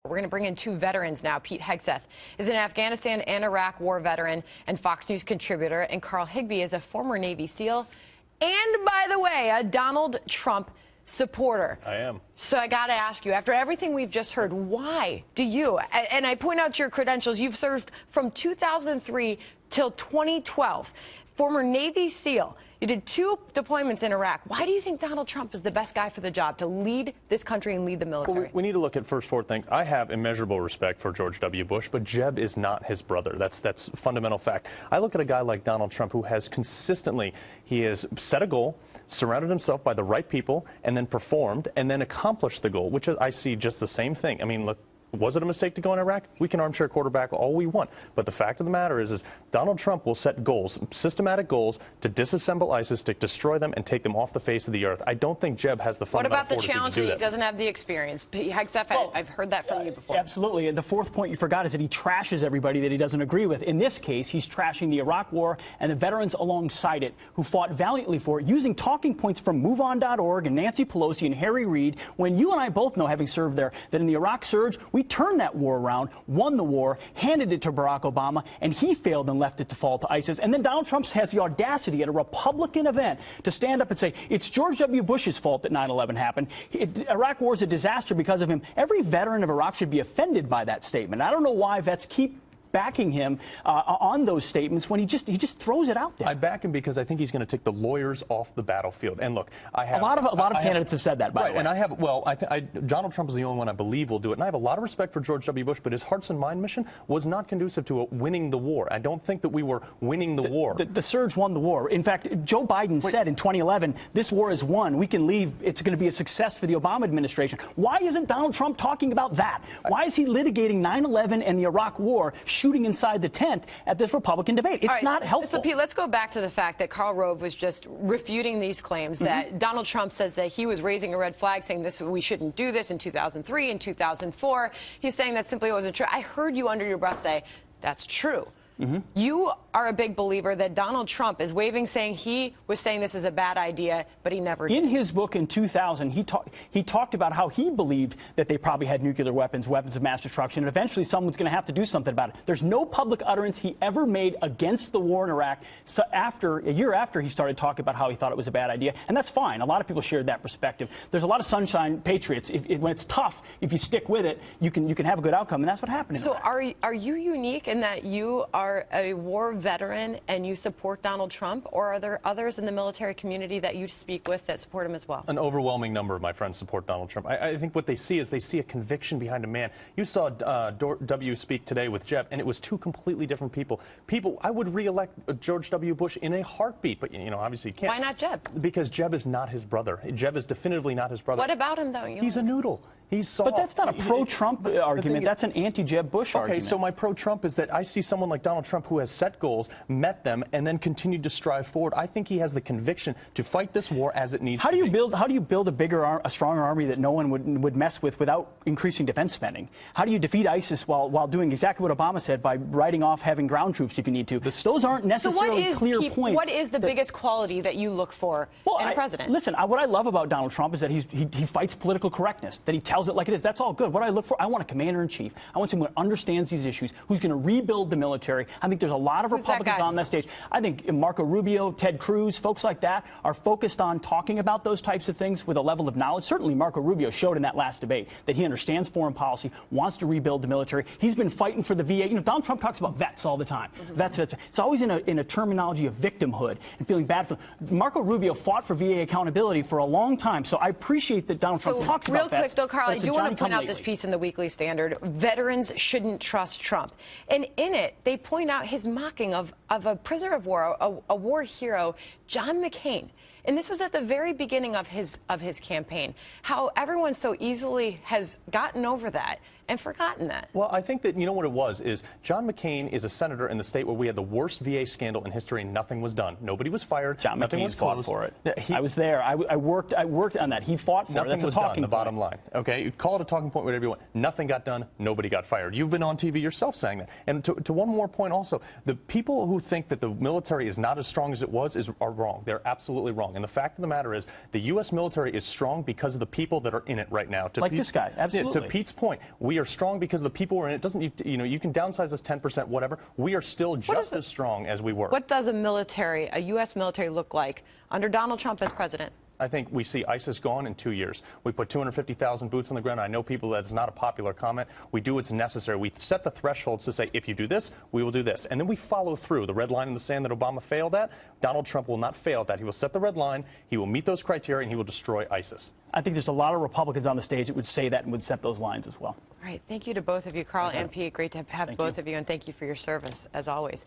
We're going to bring in two veterans now. Pete Hegseth is an Afghanistan and Iraq war veteran and Fox News contributor, and Carl Higbie is a former Navy SEAL and, by the way, a Donald Trump supporter. I am. So I got to ask you, after everything we've just heard, why do you, and I point out your credentials, you've served from 2003 till 2012, former Navy SEAL. You did 2 deployments in Iraq. Why do you think Donald Trump is the best guy for the job to lead this country and lead the military? Well, we need to look at first 4 things. I have immeasurable respect for George W. Bush, but Jeb is not his brother. That's fundamental fact. I look at a guy like Donald Trump who has consistently, he has set a goal, surrounded himself by the right people, and then performed, and then accomplished the goal, which is, I see just the same thing. I mean, look, was it a mistake to go in Iraq? We can armchair quarterback all we want. But the fact of the matter is Donald Trump will set goals, systematic goals, to disassemble ISIS, to destroy them, and take them off the face of the earth. I don't think Jeb has the fundamental fortitude to do that. What about the challenge that he doesn't have the experience? Hegseth, I've heard that from you before. Absolutely. And the fourth point you forgot is that he trashes everybody that he doesn't agree with. In this case, he's trashing the Iraq War and the veterans alongside it who fought valiantly for it, using talking points from MoveOn.org and Nancy Pelosi and Harry Reid, when you and I both know, having served there, that in the Iraq surge, we turned that war around, won the war, handed it to Barack Obama, and he failed and left it to fall to ISIS. And then Donald Trump has the audacity at a Republican event to stand up and say, it's George W. Bush's fault that 9/11 happened. Iraq war is a disaster because of him. Every veteran of Iraq should be offended by that statement. I don't know why vets keep backing him on those statements when he just throws it out there. I back him because I think he's going to take the lawyers off the battlefield. And look, I have a lot of candidates have said that, by the way. And I have, well, Donald Trump is the only one I believe will do it. And I have a lot of respect for George W. Bush, but his hearts and mind mission was not conducive to winning the war. I don't think that we were winning the war. The surge won the war. In fact, Joe Biden said in 2011, this war is won. We can leave. It's going to be a success for the Obama administration. Why isn't Donald Trump talking about that? Why is he litigating 9/11 and the Iraq war, shooting inside the tent at this Republican debate? It's not helpful. So, Pete, let's go back to the fact that Karl Rove was just refuting these claims that Donald Trump says that he was raising a red flag, saying we shouldn't do this in 2003 and 2004. He's saying that simply wasn't true. I heard you under your breath say, that's true. You are a big believer that Donald Trump is waving, saying he was saying this is a bad idea, but he never did. In his book in 2000, he talked about how he believed that they probably had nuclear weapons, weapons of mass destruction, and eventually someone's going to have to do something about it. There's no public utterance he ever made against the war in Iraq so a year after he started talking about how he thought it was a bad idea, and that's fine. A lot of people shared that perspective. There's a lot of sunshine patriots. When it's tough, if you stick with it, you can have a good outcome, and that's what happened in So Iraq. are you unique in that you are a war veteran and you support Donald Trump, or are there others in the military community that you speak with that support him as well? An overwhelming number of my friends support Donald Trump. I think what they see is they see a conviction behind a man. You saw W speak today with Jeb, and it was 2 completely different people. I would re-elect George W. Bush in a heartbeat, but, you know, obviously you can't. Why not Jeb? Because Jeb is not his brother. Jeb is definitively not his brother. What about him, though? He's a noodle. He's soft. But that's not a pro-Trump argument. That's an anti-Jeb Bush argument. Okay, so my pro-Trump is that I see someone like Donald Trump who has set goals, met them, and then continued to strive forward. I think he has the conviction to fight this war as it needs to be. How do you build a stronger army that no one would mess with without increasing defense spending? How do you defeat ISIS while doing exactly what Obama said, by writing off having ground troops if you need to? Those aren't necessarily clear points. What is the biggest quality that you look for in a president? Listen, what I love about Donald Trump is that he fights political correctness, that he tells it like it is. That's all good. What I look for, I want a commander-in-chief. I want someone who understands these issues, who's going to rebuild the military. I think there's a lot of Republicans on that stage. I think Marco Rubio, Ted Cruz, folks like that are focused on talking about those types of things with a level of knowledge. Certainly Marco Rubio showed in that last debate that he understands foreign policy, wants to rebuild the military. He's been fighting for the VA. You know, Donald Trump talks about vets all the time. Vets. It's always in a terminology of victimhood and feeling bad for them. Marco Rubio fought for VA accountability for a long time, so I appreciate that Donald Trump talks about that. Real quick, though, Carl, I do want to point out this piece in the Weekly Standard, Veterans Shouldn't Trust Trump. And in it, they point out his mocking of a prisoner of war, a war hero, John McCain. And this was at the very beginning of his campaign. How everyone so easily has gotten over that and forgotten that. Well, I think that, you know what it was, is John McCain is a senator in the state where we had the worst VA scandal in history and nothing was done. Nobody was fired. John McCain fought for it. I was there. I worked on that. He fought for it. Nothing was done, the bottom line. Okay, you call it a talking point, whatever you want. Nothing got done. Nobody got fired. You've been on TV yourself saying that. And to one more point also, the people who think that the military is not as strong as it was are wrong. They're absolutely wrong. And the fact of the matter is the U.S. military is strong because of the people that are in it right now. Like this guy, absolutely. To Pete's point, we are strong because the people who are in it. You can downsize us 10%, whatever. We are still just as strong as we were. What does a U.S. military look like under Donald Trump as president? I think we see ISIS gone in 2 years. We put 250,000 boots on the ground. I know people that's not a popular comment. We do what's necessary. We set the thresholds to say, if you do this, we will do this. And then we follow through. The red line in the sand that Obama failed at, Donald Trump will not fail at that. He will set the red line, he will meet those criteria, and he will destroy ISIS. I think there's a lot of Republicans on the stage that would say that and would set those lines as well. All right. Thank you to both of you, Carl and Pete. Great to have both of you, and thank you for your service, as always.